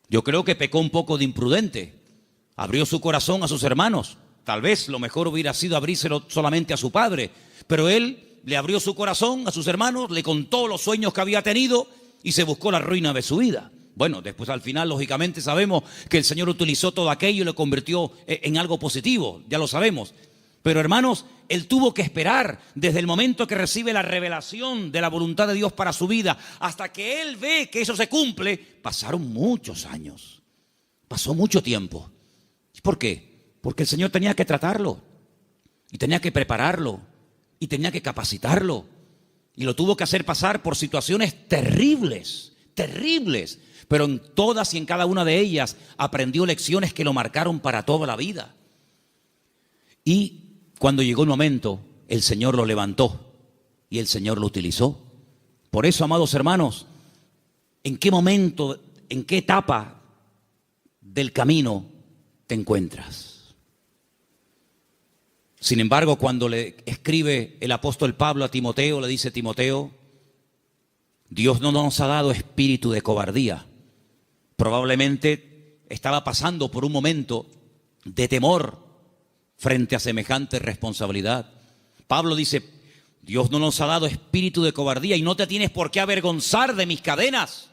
Yo creo que pecó un poco de imprudente. Abrió su corazón a sus hermanos. Tal vez lo mejor hubiera sido abrírselo solamente a su padre. Pero él le abrió su corazón a sus hermanos, le contó los sueños que había tenido y se buscó la ruina de su vida. Bueno, después al final, lógicamente, sabemos que el Señor utilizó todo aquello y lo convirtió en algo positivo, ya lo sabemos. Pero hermanos, él tuvo que esperar desde el momento que recibe la revelación de la voluntad de Dios para su vida, hasta que él ve que eso se cumple. Pasaron muchos años, pasó mucho tiempo. ¿Por qué? Porque el Señor tenía que tratarlo, y tenía que prepararlo, y tenía que capacitarlo. Y lo tuvo que hacer pasar por situaciones terribles, pero en todas y en cada una de ellas aprendió lecciones que lo marcaron para toda la vida. Y cuando llegó el momento, el Señor lo levantó y el Señor lo utilizó. Por eso, amados hermanos, ¿en qué momento, en qué etapa del camino te encuentras? Sin embargo, cuando le escribe el apóstol Pablo a Timoteo, le dice: Timoteo, Dios no nos ha dado espíritu de cobardía. Probablemente estaba pasando por un momento de temor frente a semejante responsabilidad. Pablo dice: Dios no nos ha dado espíritu de cobardía y no te tienes por qué avergonzar de mis cadenas.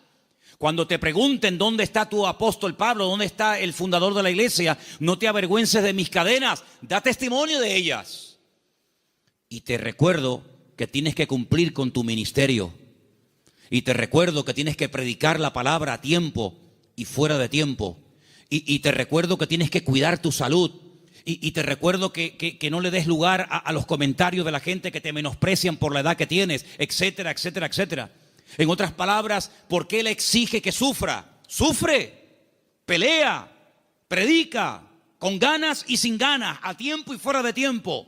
Cuando te pregunten dónde está tu apóstol Pablo, dónde está el fundador de la iglesia, no te avergüences de mis cadenas, da testimonio de ellas. Y te recuerdo que tienes que cumplir con tu ministerio. Y te recuerdo que tienes que predicar la palabra a tiempo y fuera de tiempo. Y te recuerdo que tienes que cuidar tu salud. Y te recuerdo que no le des lugar a los comentarios de la gente que te menosprecian por la edad que tienes, etcétera, etcétera, etcétera. En otras palabras, ¿por qué le exige que sufra? Sufre, pelea, predica, con ganas y sin ganas, a tiempo y fuera de tiempo.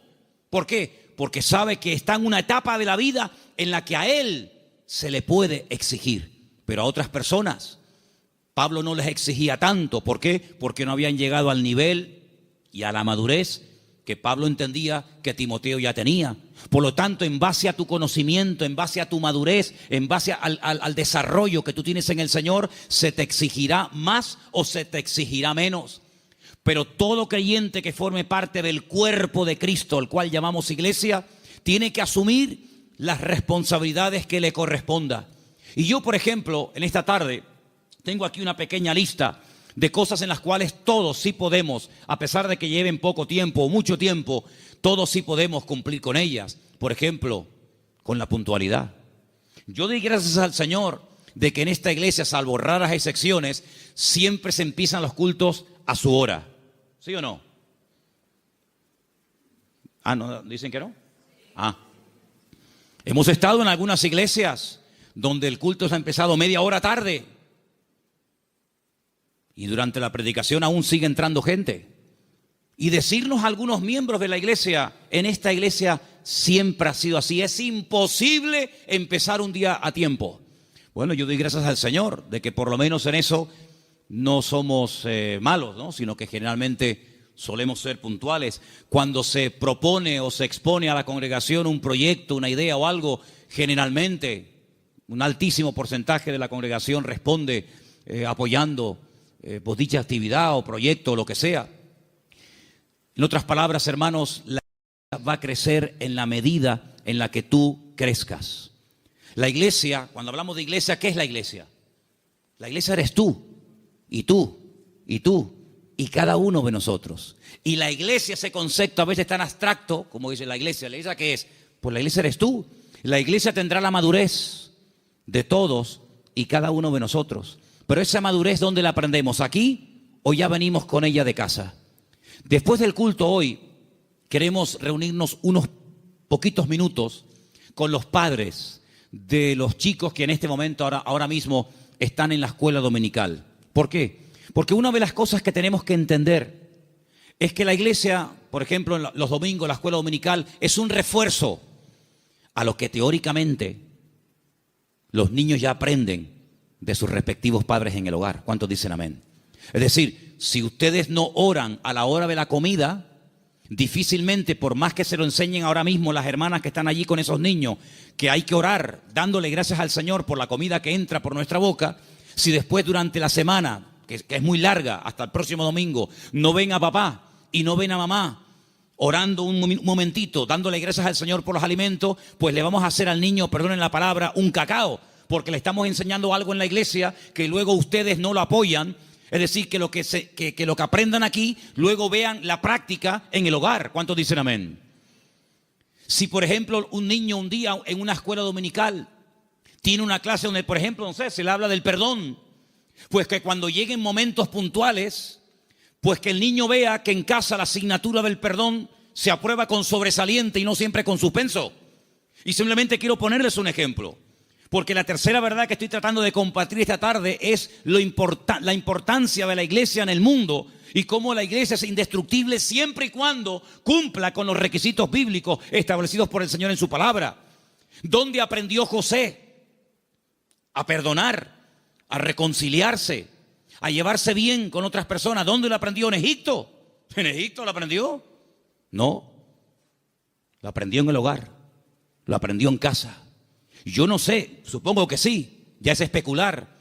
¿Por qué? Porque sabe que está en una etapa de la vida en la que a él se le puede exigir, pero a otras personas Pablo no les exigía tanto. ¿Por qué? Porque no habían llegado al nivel y a la madurez que Pablo entendía que Timoteo ya tenía. Por lo tanto, en base a tu conocimiento, en base a tu madurez, en base al desarrollo que tú tienes en el Señor, se te exigirá más o se te exigirá menos. Pero todo creyente que forme parte del cuerpo de Cristo, el cual llamamos iglesia, tiene que asumir las responsabilidades que le corresponda. Y yo, por ejemplo, en esta tarde, tengo aquí una pequeña lista de cosas en las cuales todos sí podemos, a pesar de que lleven poco tiempo o mucho tiempo, todos sí podemos cumplir con ellas. Por ejemplo, con la puntualidad. Yo doy gracias al Señor de que en esta iglesia, salvo raras excepciones, siempre se empiezan los cultos a su hora. ¿Sí o no? ¿No? ¿Dicen que no? Hemos estado en algunas iglesias donde el culto se ha empezado media hora tarde. Y durante la predicación aún sigue entrando gente. Y decirnos a algunos miembros de la iglesia, en esta iglesia siempre ha sido así. Es imposible empezar un día a tiempo. Bueno, yo doy gracias al Señor de que por lo menos en eso no somos malos, ¿no? Sino que generalmente solemos ser puntuales. Cuando se propone o se expone a la congregación un proyecto, una idea o algo, generalmente un altísimo porcentaje de la congregación responde apoyando pues dicha actividad o proyecto o lo que sea. En otras palabras, hermanos, la iglesia va a crecer en la medida en la que tú crezcas. La iglesia, cuando hablamos de iglesia, ¿qué es la iglesia? La iglesia eres tú, y tú, y tú, y cada uno de nosotros. Y la iglesia, ese concepto a veces tan abstracto, como dice la iglesia ¿qué es? Pues la iglesia eres tú. La iglesia tendrá la madurez de todos y cada uno de nosotros. Pero esa madurez, ¿dónde la aprendemos? ¿Aquí o ya venimos con ella de casa? Después del culto hoy, queremos reunirnos unos poquitos minutos con los padres de los chicos que en este momento, ahora mismo, están en la escuela dominical. ¿Por qué? Porque una de las cosas que tenemos que entender es que la iglesia, por ejemplo, los domingos, la escuela dominical, es un refuerzo a lo que teóricamente los niños ya aprenden de sus respectivos padres en el hogar. ¿Cuántos dicen amén? Es decir, si ustedes no oran a la hora de la comida, difícilmente, por más que se lo enseñen ahora mismo las hermanas que están allí con esos niños, que hay que orar dándole gracias al Señor por la comida que entra por nuestra boca, si después durante la semana, que es muy larga, hasta el próximo domingo, no ven a papá y no ven a mamá orando un momentito, dándole gracias al Señor por los alimentos, pues le vamos a hacer al niño, perdonen la palabra, un cacao, porque le estamos enseñando algo en la iglesia que luego ustedes no lo apoyan. Es decir, que lo que aprendan aquí, luego vean la práctica en el hogar. ¿Cuántos dicen amén? Si, por ejemplo, un niño un día en una escuela dominical tiene una clase donde, por ejemplo, no sé, se le habla del perdón, pues que cuando lleguen momentos puntuales, pues que el niño vea que en casa la asignatura del perdón se aprueba con sobresaliente y no siempre con suspenso. Y simplemente quiero ponerles un ejemplo. Porque la tercera verdad que estoy tratando de compartir esta tarde es la importancia de la iglesia en el mundo y cómo la iglesia es indestructible siempre y cuando cumpla con los requisitos bíblicos establecidos por el Señor en su palabra. ¿Dónde aprendió José a perdonar, a reconciliarse, a llevarse bien con otras personas? ¿Dónde lo aprendió? ¿En Egipto? ¿En Egipto lo aprendió? No, lo aprendió en el hogar, lo aprendió en casa. Yo no sé, supongo que sí, ya es especular.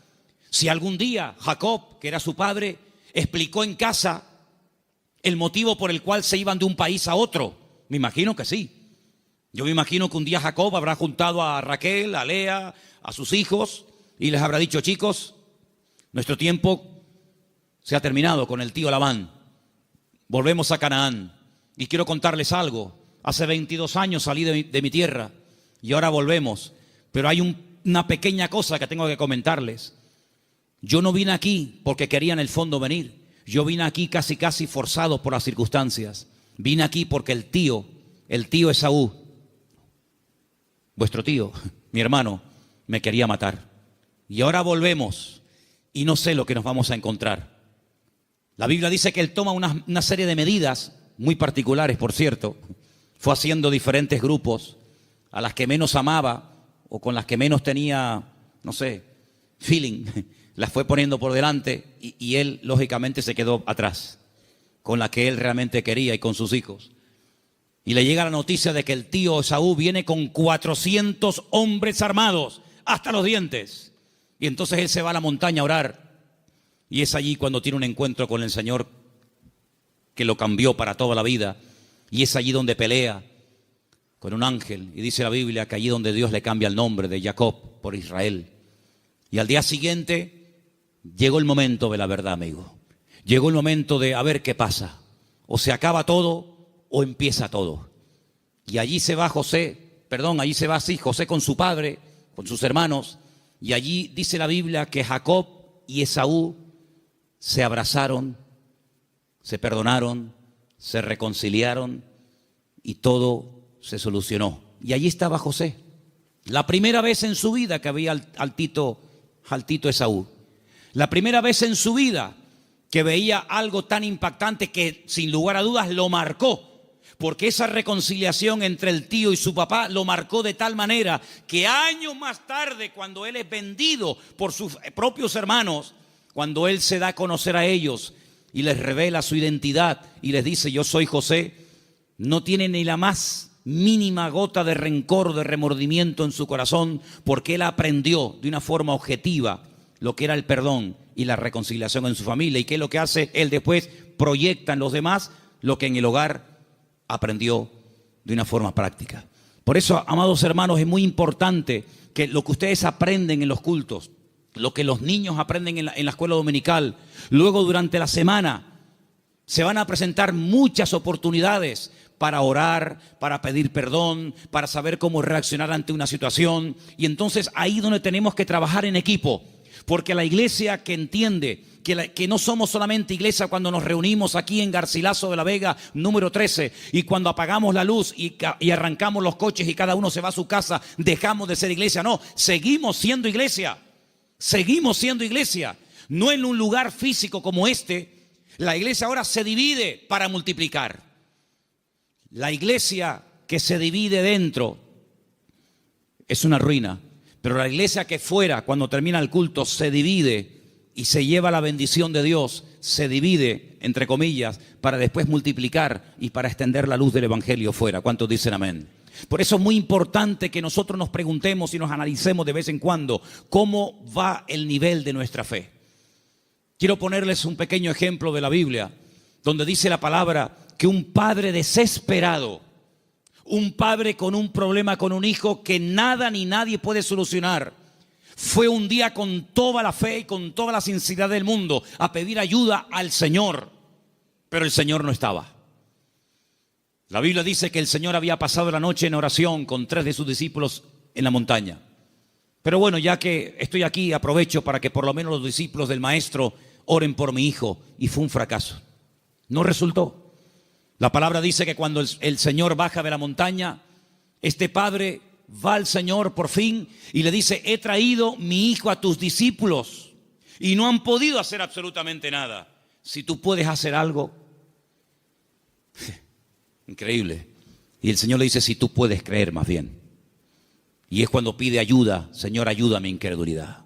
Si algún día Jacob, que era su padre, explicó en casa el motivo por el cual se iban de un país a otro. Me imagino que sí. Yo me imagino que un día Jacob habrá juntado a Raquel, a Lea, a sus hijos y les habrá dicho: chicos, nuestro tiempo se ha terminado con el tío Labán. Volvemos a Canaán. Y quiero contarles algo. Hace 22 años salí de mi tierra y ahora volvemos. Pero hay un una pequeña cosa que tengo que comentarles. Yo no vine aquí porque quería en el fondo venir. Yo vine aquí casi forzado por las circunstancias. Vine aquí porque el tío Esaú, vuestro tío, mi hermano, me quería matar. Y ahora volvemos y no sé lo que nos vamos a encontrar. La Biblia dice que él toma una serie de medidas, muy particulares por cierto. Fue haciendo diferentes grupos, a las que menos amaba o con las que menos tenía, no sé, feeling. Las fue poniendo por delante y él lógicamente se quedó atrás, con la que él realmente quería y con sus hijos. Y le llega la noticia de que el tío Esaú viene con 400 hombres armados hasta los dientes. Y entonces él se va a la montaña a orar. Y es allí cuando tiene un encuentro con el Señor que lo cambió para toda la vida. Y es allí donde pelea con un ángel. Y dice la Biblia que allí donde Dios le cambia el nombre de Jacob por Israel. Y al día siguiente llegó el momento de la verdad, amigo. Llegó el momento de a ver qué pasa. O se acaba todo o empieza todo. Y allí se va José con su padre, con sus hermanos. Y allí dice la Biblia que Jacob y Esaú se abrazaron, se perdonaron, se reconciliaron y todo se solucionó. Y allí estaba José. La primera vez en su vida que veía al tito Esaú. La primera vez en su vida que veía algo tan impactante que sin lugar a dudas lo marcó. Porque esa reconciliación entre el tío y su papá lo marcó de tal manera que años más tarde, cuando él es vendido por sus propios hermanos, cuando él se da a conocer a ellos y les revela su identidad y les dice: yo soy José, no tiene ni la más mínima gota de rencor, de remordimiento en su corazón, porque él aprendió de una forma objetiva lo que era el perdón y la reconciliación en su familia. ¿Y qué es lo que hace? Él después proyecta en los demás lo que en el hogar aprendió de una forma práctica. Por eso, amados hermanos, es muy importante que lo que ustedes aprenden en los cultos, lo que los niños aprenden en la escuela dominical, luego durante la semana se van a presentar muchas oportunidades para orar, para pedir perdón, para saber cómo reaccionar ante una situación. Y entonces ahí donde tenemos que trabajar en equipo. Porque la iglesia que entiende que no somos solamente iglesia cuando nos reunimos aquí en Garcilaso de la Vega, número 13, y cuando apagamos la luz y arrancamos los coches y cada uno se va a su casa, dejamos de ser iglesia. No, seguimos siendo iglesia. Seguimos siendo iglesia. No en un lugar físico como este. La iglesia ahora se divide para multiplicar. La iglesia que se divide dentro es una ruina. Pero la iglesia que fuera, cuando termina el culto, se divide y se lleva la bendición de Dios, se divide, entre comillas, para después multiplicar y para extender la luz del evangelio fuera. ¿Cuántos dicen amén? Por eso es muy importante que nosotros nos preguntemos y nos analicemos de vez en cuando cómo va el nivel de nuestra fe. Quiero ponerles un pequeño ejemplo de la Biblia, donde dice la palabra que un padre desesperado, un padre con un problema con un hijo que nada ni nadie puede solucionar, fue un día con toda la fe y con toda la sinceridad del mundo a pedir ayuda al Señor, pero el Señor no estaba. La Biblia dice que el Señor había pasado la noche en oración con 3 de sus discípulos en la montaña. Pero bueno, ya que estoy aquí, aprovecho para que por lo menos los discípulos del maestro oren por mi hijo, y fue un fracaso. No resultó. La palabra dice que cuando el Señor baja de la montaña, este padre va al Señor por fin y le dice: he traído mi hijo a tus discípulos y no han podido hacer absolutamente nada. Si tú puedes hacer algo. Increíble. Y el Señor le dice: si tú puedes creer más bien. Y es cuando pide ayuda: Señor, ayuda a mi incredulidad.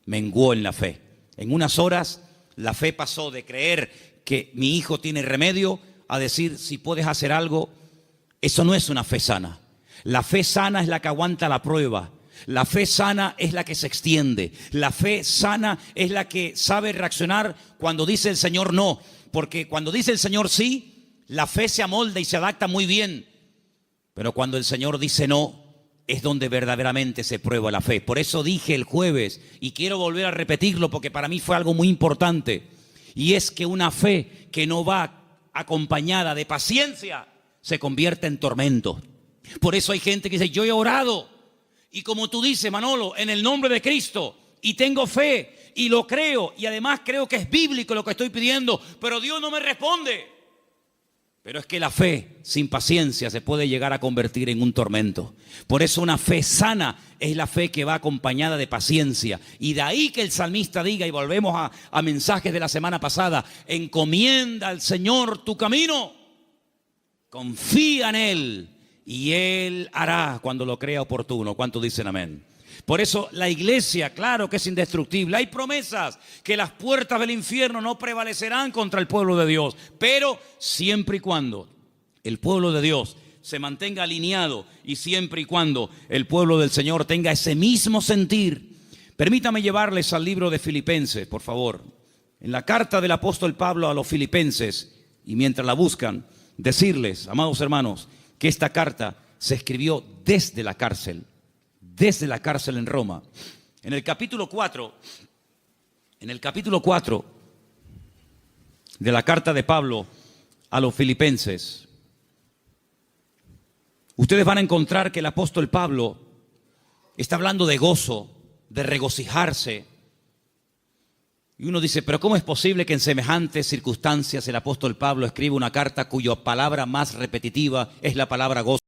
Menguó en la fe. En unas horas la fe pasó de creer que mi hijo tiene remedio a decir: si puedes hacer algo. Eso no es una fe sana. La fe sana es la que aguanta la prueba. La fe sana es la que se extiende. La fe sana es la que sabe reaccionar cuando dice el Señor no. Porque cuando dice el Señor sí, la fe se amolda y se adapta muy bien. Pero cuando el Señor dice no, es donde verdaderamente se prueba la fe. Por eso dije el jueves, y quiero volver a repetirlo porque para mí fue algo muy importante, y es que una fe que no va acompañada de paciencia se convierte en tormento. Por eso hay gente que dice: yo he orado Y como tú dices, Manolo, en el nombre de Cristo, y tengo fe, y lo creo, y además creo que es bíblico lo que estoy pidiendo, pero Dios no me responde. Pero es que la fe sin paciencia se puede llegar a convertir en un tormento. Por eso una fe sana es la fe que va acompañada de paciencia. Y de ahí que el salmista diga, y volvemos a mensajes de la semana pasada, encomienda al Señor tu camino, confía en Él y Él hará cuando lo crea oportuno. ¿Cuántos dicen amén? Por eso la iglesia, claro que es indestructible. Hay promesas que las puertas del infierno no prevalecerán contra el pueblo de Dios. Pero siempre y cuando el pueblo de Dios se mantenga alineado y siempre y cuando el pueblo del Señor tenga ese mismo sentir. Permítame llevarles al libro de Filipenses, por favor. En la carta del apóstol Pablo a los Filipenses, y mientras la buscan, decirles, amados hermanos, que esta carta se escribió desde la cárcel en Roma. En el capítulo 4 de la carta de Pablo a los Filipenses, ustedes van a encontrar que el apóstol Pablo está hablando de gozo, de regocijarse. Y uno dice, pero ¿cómo es posible que en semejantes circunstancias el apóstol Pablo escriba una carta cuya palabra más repetitiva es la palabra gozo?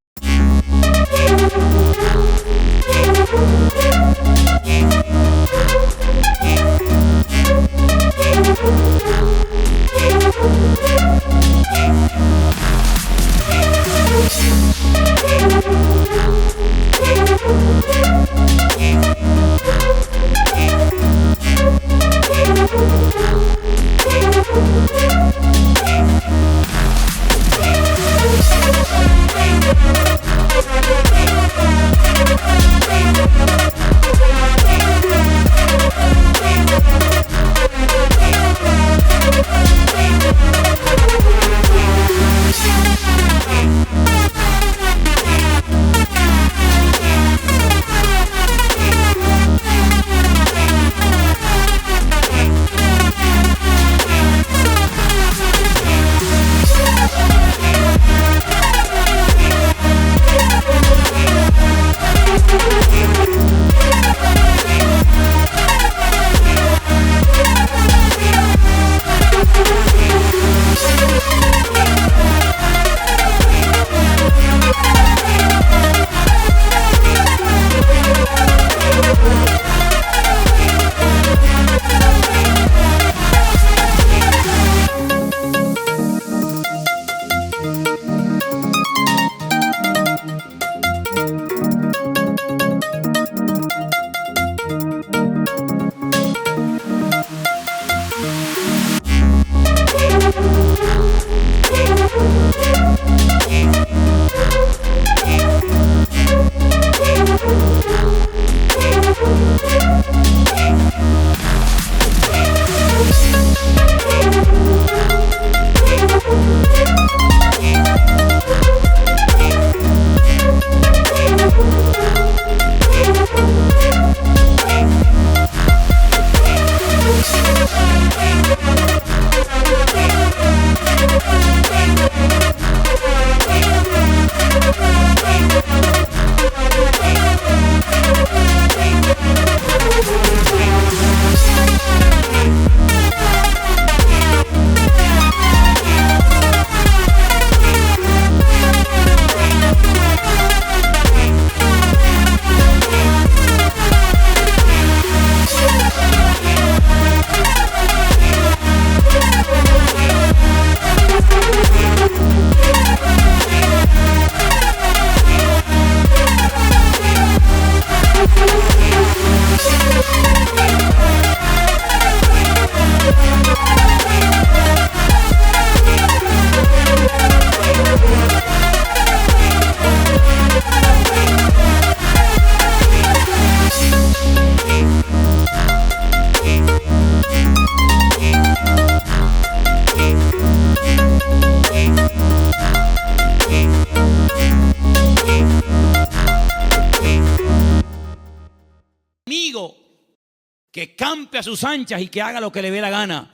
Que campe a sus anchas y que haga lo que le dé la gana.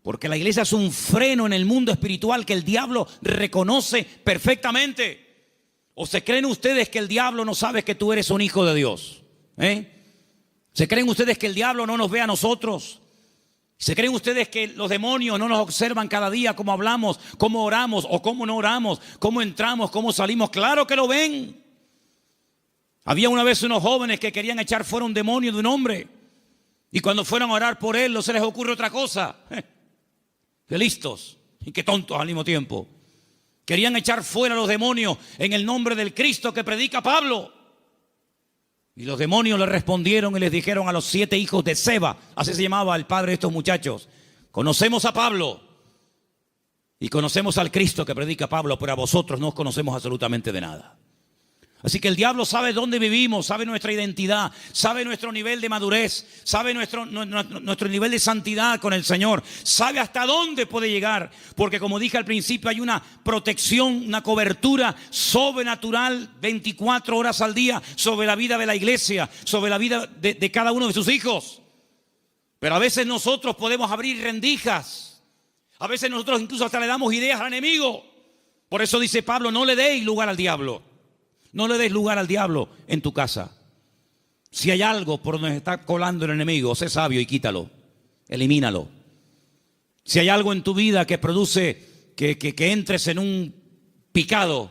Porque la iglesia es un freno en el mundo espiritual que el diablo reconoce perfectamente. ¿O se creen ustedes que el diablo no sabe que tú eres un hijo de Dios? ¿Se creen ustedes que el diablo no nos ve a nosotros? ¿Se creen ustedes que los demonios no nos observan cada día cómo hablamos, cómo oramos o cómo no oramos, cómo entramos, cómo salimos? Claro que lo ven. Había una vez unos jóvenes que querían echar fuera un demonio de un hombre, y cuando fueron a orar por él no se les ocurre otra cosa. Qué listos y qué tontos al mismo tiempo. Querían echar fuera a los demonios en el nombre del Cristo que predica Pablo. Y los demonios le respondieron y les dijeron a los 7 hijos de Seba, así se llamaba el padre de estos muchachos: conocemos a Pablo y conocemos al Cristo que predica Pablo, pero a vosotros no os conocemos absolutamente de nada. Así que el diablo sabe dónde vivimos, sabe nuestra identidad, sabe nuestro nivel de madurez, sabe nuestro nivel de santidad con el Señor, sabe hasta dónde puede llegar, porque como dije al principio, hay una protección, una cobertura sobrenatural 24 horas al día sobre la vida de la iglesia, sobre la vida de cada uno de sus hijos. Pero a veces nosotros podemos abrir rendijas, a veces nosotros incluso hasta le damos ideas al enemigo. Por eso dice Pablo: no le deis lugar al diablo. No le des lugar al diablo en tu casa. Si hay algo por donde está colando el enemigo, sé sabio y quítalo, elimínalo. Si hay algo en tu vida que produce que entres en un picado,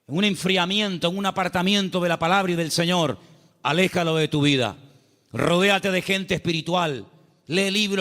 en un enfriamiento, en un apartamiento de la palabra y del Señor, aléjalo de tu vida. Rodéate de gente espiritual. Lee libros